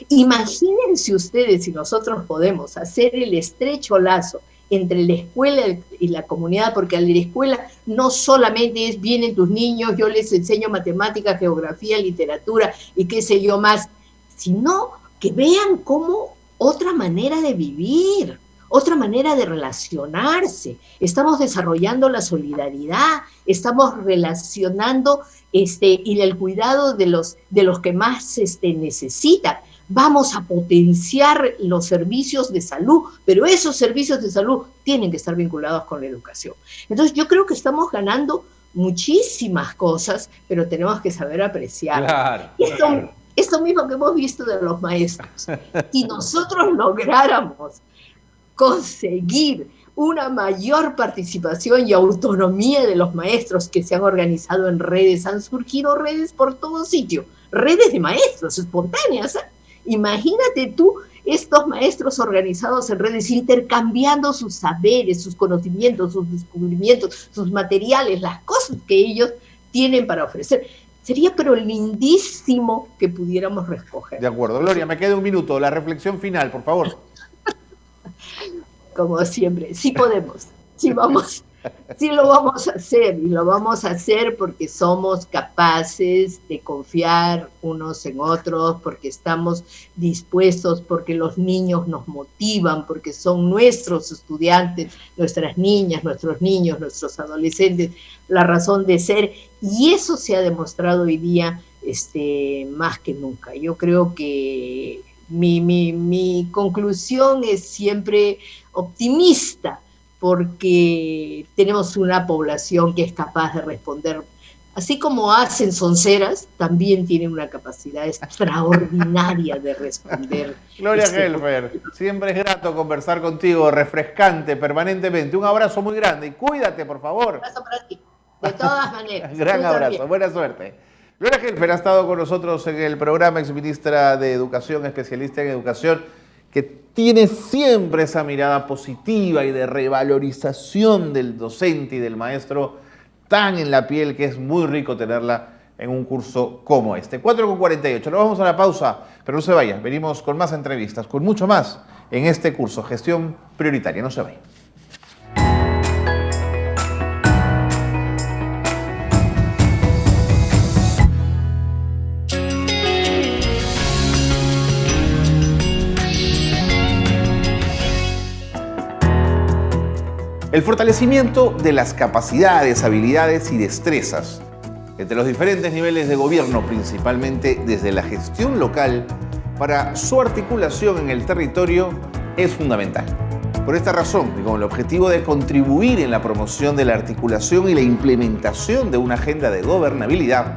Imagínense ustedes si nosotros podemos hacer el estrecho lazo entre la escuela y la comunidad, porque a la escuela no solamente es vienen tus niños, yo les enseño matemáticas, geografía, literatura y qué sé yo más, sino que vean cómo otra manera de vivir, otra manera de relacionarse. Estamos desarrollando la solidaridad, estamos relacionando y el cuidado de los que más necesitan. Vamos a potenciar los servicios de salud, pero esos servicios de salud tienen que estar vinculados con la educación. Entonces yo creo que estamos ganando muchísimas cosas, pero tenemos que saber apreciar. Claro. Esto mismo que hemos visto de los maestros. Si nosotros lográramos conseguir una mayor participación y autonomía de los maestros que se han organizado en redes, han surgido redes por todo sitio, redes de maestros espontáneas, ¿eh? Imagínate tú estos maestros organizados en redes, intercambiando sus saberes, sus conocimientos, sus descubrimientos, sus materiales, las cosas que ellos tienen para ofrecer. Sería pero lindísimo que pudiéramos recoger. De acuerdo. Gloria, me queda un minuto. La reflexión final, por favor. Como siempre, sí podemos, sí lo vamos a hacer, y lo vamos a hacer porque somos capaces de confiar unos en otros, porque estamos dispuestos, porque los niños nos motivan, porque son nuestros estudiantes, nuestras niñas, nuestros niños, nuestros adolescentes, la razón de ser, y eso se ha demostrado hoy día más que nunca. Yo creo que mi conclusión es siempre optimista, porque tenemos una población que es capaz de responder. Así como hacen sonceras, también tienen una capacidad extraordinaria de responder. Gloria Helfer, siempre es grato conversar contigo, refrescante, permanentemente. Un abrazo muy grande y cuídate, por favor. Un abrazo para ti, de todas maneras. Gran abrazo, buena suerte. Gloria Helfer ha estado con nosotros en el programa, exministra de Educación, especialista en educación, que tiene siempre esa mirada positiva y de revalorización del docente y del maestro tan en la piel, que es muy rico tenerla en un curso como este. 4:48, nos vamos a la pausa, pero no se vayan, venimos con más entrevistas, con mucho más en este curso, Gestión Prioritaria, no se vayan. El fortalecimiento de las capacidades, habilidades y destrezas entre los diferentes niveles de gobierno, principalmente desde la gestión local, para su articulación en el territorio es fundamental. Por esta razón, y con el objetivo de contribuir en la promoción de la articulación y la implementación de una agenda de gobernabilidad,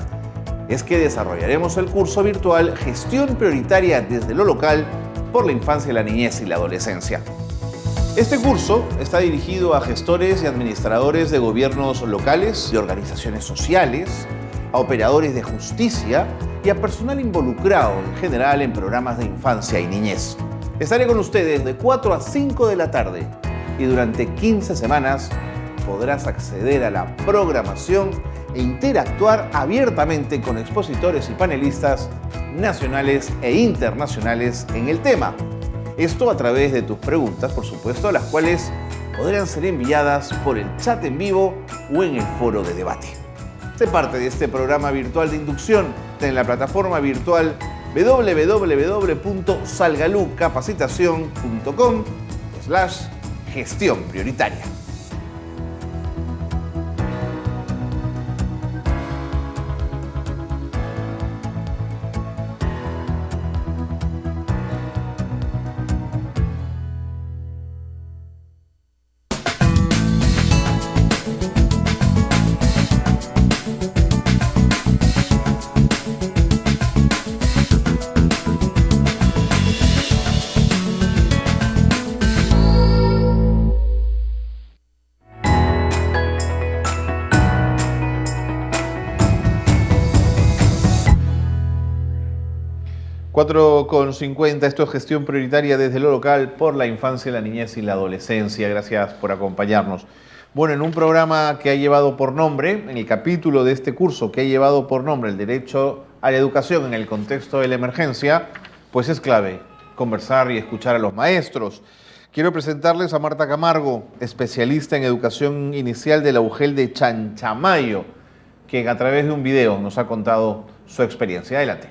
es que desarrollaremos el curso virtual Gestión Prioritaria desde lo local por la infancia, la niñez y la adolescencia. Este curso está dirigido a gestores y administradores de gobiernos locales, de organizaciones sociales, a operadores de justicia y a personal involucrado en general en programas de infancia y niñez. Estaré con ustedes de 4 a 5 de la tarde y durante 15 semanas podrás acceder a la programación e interactuar abiertamente con expositores y panelistas nacionales e internacionales en el tema. Esto a través de tus preguntas, por supuesto, las cuales podrán ser enviadas por el chat en vivo o en el foro de debate. Sé parte de este programa virtual de inducción en la plataforma virtual www.salgalucapacitacion.com/gestión prioritaria. Con 50, esto es Gestión Prioritaria desde lo local por la infancia, la niñez y la adolescencia. Gracias por acompañarnos. Bueno, en un programa que ha llevado por nombre, en el capítulo de este curso que ha llevado por nombre el derecho a la educación en el contexto de la emergencia, pues es clave conversar y escuchar a los maestros. Quiero presentarles a Marta Camargo, especialista en educación inicial de la UGEL de Chanchamayo, quien a través de un video nos ha contado su experiencia. Adelante.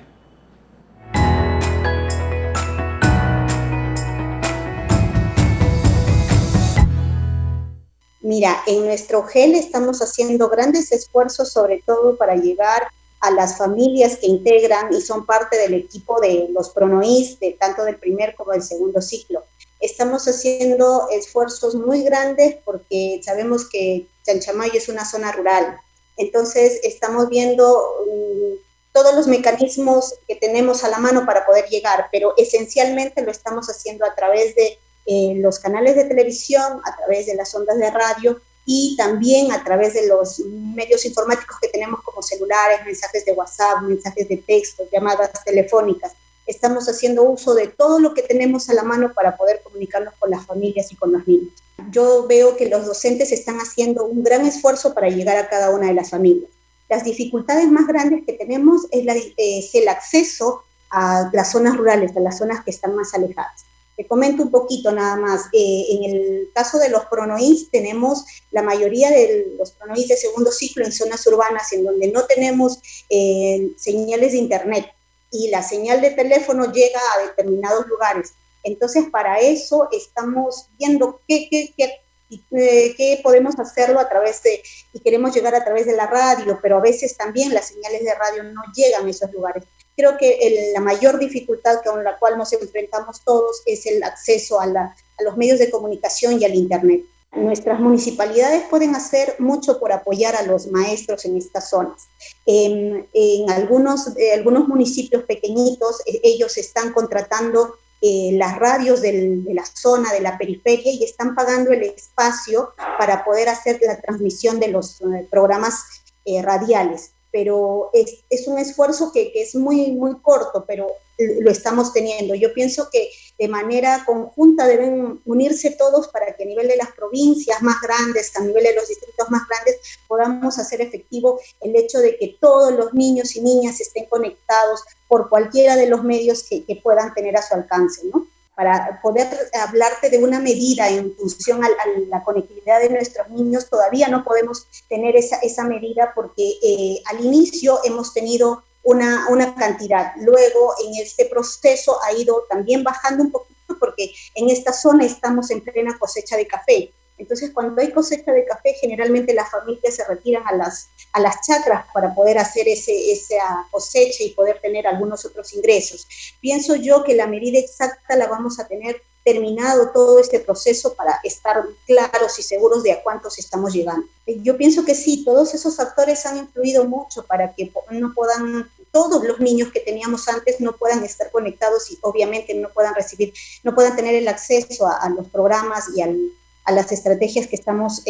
Mira, en nuestro GEL estamos haciendo grandes esfuerzos, sobre todo para llegar a las familias que integran y son parte del equipo de los PRONOIS, tanto del primer como del segundo ciclo. Estamos haciendo esfuerzos muy grandes porque sabemos que Chanchamayo es una zona rural. Entonces estamos viendo todos los mecanismos que tenemos a la mano para poder llegar, pero esencialmente lo estamos haciendo a través de los canales de televisión, a través de las ondas de radio y también a través de los medios informáticos que tenemos como celulares, mensajes de WhatsApp, mensajes de texto, llamadas telefónicas. Estamos haciendo uso de todo lo que tenemos a la mano para poder comunicarnos con las familias y con los niños. Yo veo que los docentes están haciendo un gran esfuerzo para llegar a cada una de las familias. Las dificultades más grandes que tenemos es el acceso a las zonas rurales, a las zonas que están más alejadas. Te comento un poquito nada más. En el caso de los PRONOIS, tenemos la mayoría de los PRONOIS de segundo ciclo en zonas urbanas en donde no tenemos señales de internet y la señal de teléfono llega a determinados lugares. Entonces, para eso estamos viendo qué podemos hacerlo a través y queremos llegar a través de la radio, pero a veces también las señales de radio no llegan a esos lugares. Creo que la mayor dificultad con la cual nos enfrentamos todos es el acceso a los medios de comunicación y al internet. Nuestras municipalidades pueden hacer mucho por apoyar a los maestros en estas zonas. En algunos municipios pequeñitos, ellos están contratando las radios de la zona, de la periferia, y están pagando el espacio para poder hacer la transmisión de los programas radiales. Pero es un esfuerzo que es muy, muy corto, pero lo estamos teniendo. Yo pienso que de manera conjunta deben unirse todos para que a nivel de las provincias más grandes, a nivel de los distritos más grandes, podamos hacer efectivo el hecho de que todos los niños y niñas estén conectados por cualquiera de los medios que puedan tener a su alcance, ¿no? Para poder hablarte de una medida en función a la conectividad de nuestros niños, todavía no podemos tener esa medida porque al inicio hemos tenido una cantidad. Luego, en este proceso ha ido también bajando un poquito porque en esta zona estamos en plena cosecha de café. Entonces, cuando hay cosecha de café, generalmente las familias se retiran a las chacras para poder hacer esa cosecha y poder tener algunos otros ingresos. Pienso yo que la medida exacta la vamos a tener terminado todo este proceso para estar claros y seguros de a cuántos estamos llegando. Yo pienso que sí, todos esos factores han influido mucho para que no puedan, todos los niños que teníamos antes no puedan estar conectados y obviamente no puedan recibir, no puedan tener el acceso a los programas y a las estrategias que estamos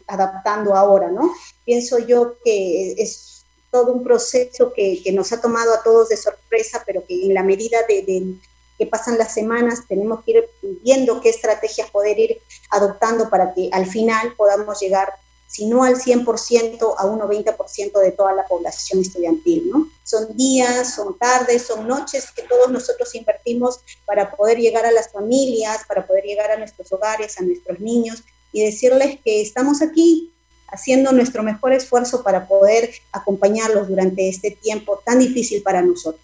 adaptando ahora, ¿no? Pienso yo que es todo un proceso que nos ha tomado a todos de sorpresa, pero que en la medida que pasan las semanas tenemos que ir viendo qué estrategias poder ir adoptando para que al final podamos llegar, si no al 100%, a un 90% de toda la población estudiantil, ¿no? Son días, son tardes, son noches que todos nosotros invertimos para poder llegar a las familias, para poder llegar a nuestros hogares, a nuestros niños, y decirles que estamos aquí haciendo nuestro mejor esfuerzo para poder acompañarlos durante este tiempo tan difícil para nosotros.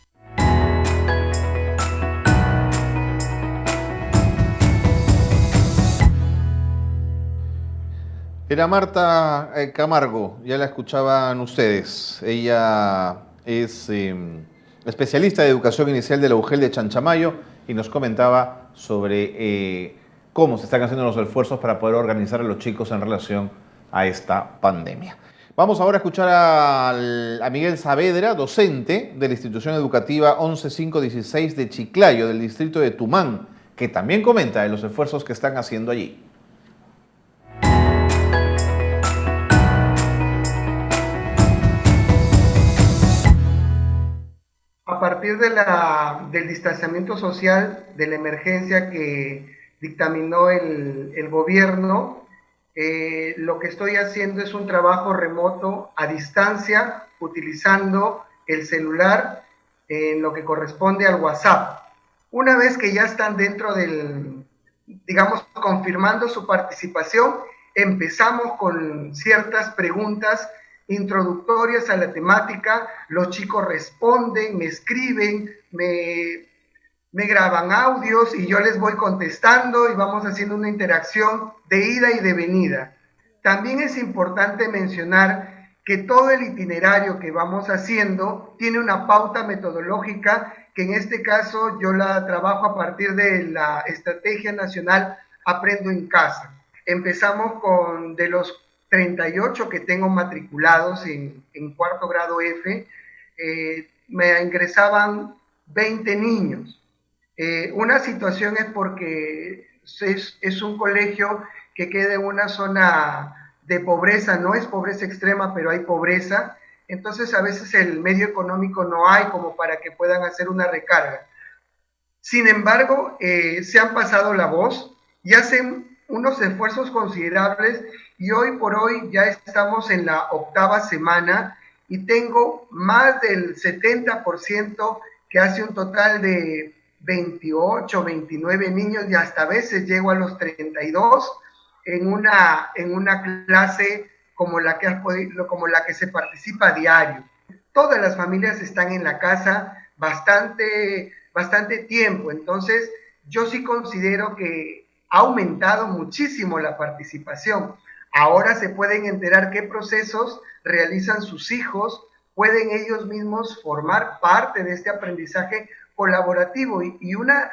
Era Marta Camargo, ya la escuchaban ustedes. Ella es especialista de educación inicial de la UGEL de Chanchamayo y nos comentaba sobre cómo se están haciendo los esfuerzos para poder organizar a los chicos en relación a esta pandemia. Vamos ahora a escuchar a Miguel Saavedra, docente de la institución educativa 11516 de Chiclayo, del distrito de Tumán, que también comenta de los esfuerzos que están haciendo allí. A partir del distanciamiento social, de la emergencia que dictaminó el gobierno, lo que estoy haciendo es un trabajo remoto a distancia, utilizando el celular en lo que corresponde al WhatsApp. Una vez que ya están dentro digamos, confirmando su participación, empezamos con ciertas preguntas introductorias a la temática. Los chicos responden, me escriben, me graban audios y yo les voy contestando y vamos haciendo una interacción de ida y de venida. También es importante mencionar que todo el itinerario que vamos haciendo tiene una pauta metodológica que en este caso yo la trabajo a partir de la Estrategia Nacional Aprendo en Casa. Empezamos de los 38 que tengo matriculados en cuarto grado F, me ingresaban 20 niños. Una situación es porque es un colegio que queda en una zona de pobreza, no es pobreza extrema, pero hay pobreza, entonces a veces el medio económico no hay como para que puedan hacer una recarga. Sin embargo, se han pasado la voz y hacen unos esfuerzos considerables y hoy por hoy ya estamos en la 8ª semana y tengo más del 70% que hace un total de 28, 29 niños y hasta a veces llego a los 32 en una clase como la que se participa a diario. Todas las familias están en la casa bastante tiempo, entonces yo sí considero que ha aumentado muchísimo la participación. Ahora se pueden enterar qué procesos realizan sus hijos, pueden ellos mismos formar parte de este aprendizaje colaborativo y una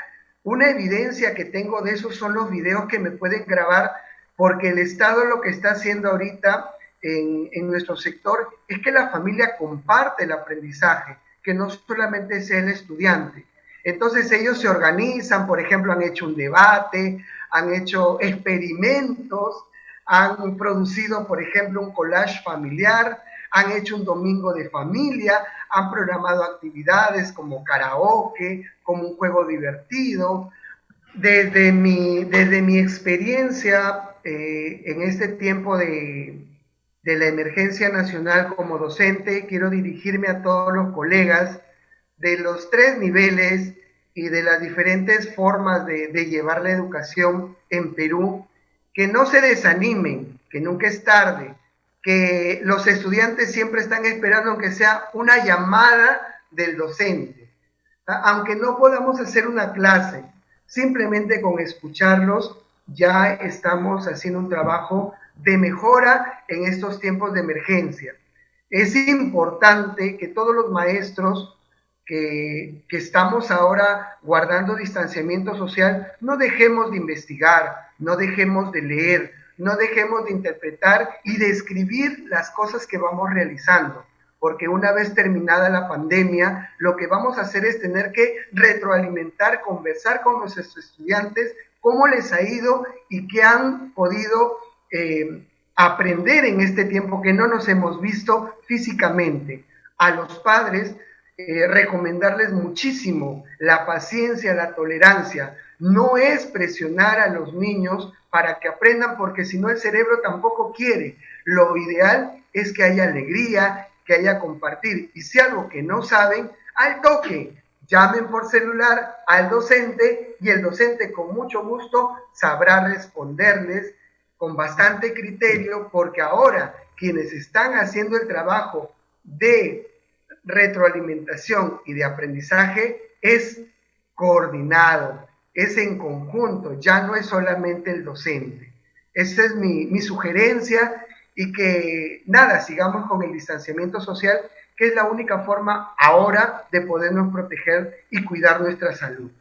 evidencia que tengo de eso son los videos que me pueden grabar, porque el Estado lo que está haciendo ahorita en nuestro sector es que la familia comparte el aprendizaje, que no solamente sea el estudiante. Entonces ellos se organizan, por ejemplo, han hecho un debate, han hecho experimentos, han producido, por ejemplo, un collage familiar, han hecho un domingo de familia, han programado actividades como karaoke, como un juego divertido. Desde mi experiencia en este tiempo de la emergencia nacional como docente, quiero dirigirme a todos los colegas de los 3 niveles y de las diferentes formas de llevar la educación en Perú, que no se desanimen, que nunca es tarde, que los estudiantes siempre están esperando aunque sea una llamada del docente, aunque no podamos hacer una clase, simplemente con escucharlos ya estamos haciendo un trabajo de mejora en estos tiempos de emergencia. Es importante que todos los maestros que estamos ahora guardando distanciamiento social, no dejemos de investigar, no dejemos de leer, no dejemos de interpretar y de escribir las cosas que vamos realizando, porque una vez terminada la pandemia, lo que vamos a hacer es tener que retroalimentar, conversar con nuestros estudiantes, cómo les ha ido y qué han podido aprender en este tiempo que no nos hemos visto físicamente. A los padres, recomendarles muchísimo la paciencia, la tolerancia. No es presionar a los niños para que aprendan, porque si no el cerebro tampoco quiere. Lo ideal es que haya alegría, que haya compartir. Y si algo que no saben, al toque, llamen por celular al docente y el docente con mucho gusto sabrá responderles con bastante criterio, porque ahora quienes están haciendo el trabajo de retroalimentación y de aprendizaje es coordinado, es en conjunto, ya no es solamente el docente. Esa es mi sugerencia, y que nada, sigamos con el distanciamiento social, que es la única forma ahora de podernos proteger y cuidar nuestra salud.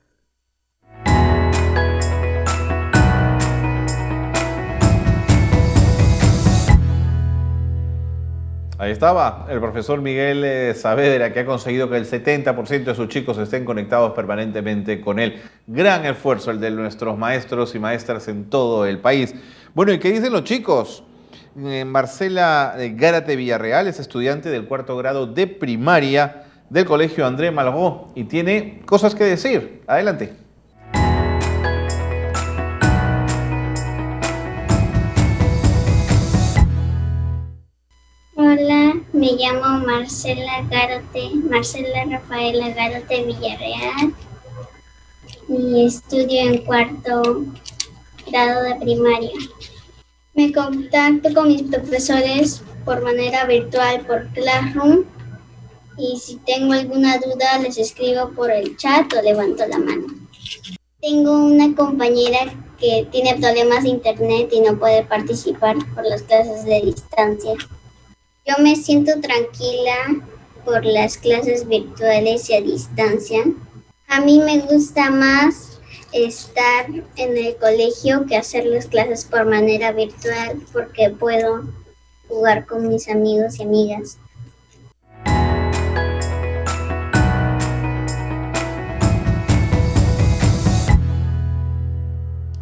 Ahí estaba el profesor Miguel Saavedra, que ha conseguido que el 70% de sus chicos estén conectados permanentemente con él. Gran esfuerzo el de nuestros maestros y maestras en todo el país. Bueno, ¿y qué dicen los chicos? Marcela Gárate Villarreal es estudiante del 4º grado de primaria del Colegio André Malraux y tiene cosas que decir. Adelante. Hola, me llamo Marcela Rafaela Gárate Villarreal y estudio en 4º grado de primaria. Me contacto con mis profesores por manera virtual por Classroom y si tengo alguna duda les escribo por el chat o levanto la mano. Tengo una compañera que tiene problemas de internet y no puede participar por las clases de distancia. Yo me siento tranquila por las clases virtuales y a distancia. A mí me gusta más estar en el colegio que hacer las clases por manera virtual porque puedo jugar con mis amigos y amigas.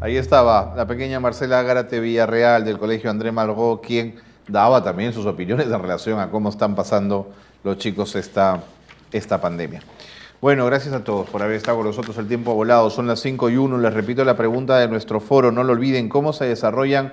Ahí estaba la pequeña Marcela Gárate Villarreal del Colegio André Malraux, quien daba también sus opiniones en relación a cómo están pasando los chicos esta pandemia. Bueno, gracias a todos por haber estado con nosotros. El tiempo ha volado, son las 5:01. Les repito la pregunta de nuestro foro, no lo olviden: ¿cómo se desarrollan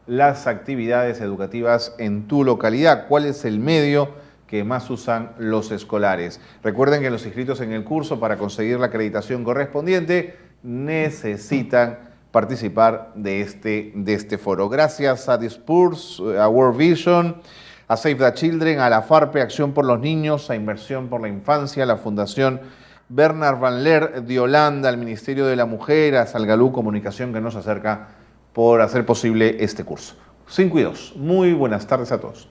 las actividades educativas en tu localidad? ¿Cuál es el medio que más usan los escolares? Recuerden que los inscritos en el curso, para conseguir la acreditación correspondiente, necesitan participar de este foro. Gracias a Dispurs, a World Vision, a Save the Children, a la FARPE, Acción por los Niños, a Inversión por la Infancia, a la Fundación Bernard Van Leer de Holanda, al Ministerio de la Mujer, a Salgalú Comunicación, que nos acerca por hacer posible este curso. 5:02. Muy buenas tardes a todos.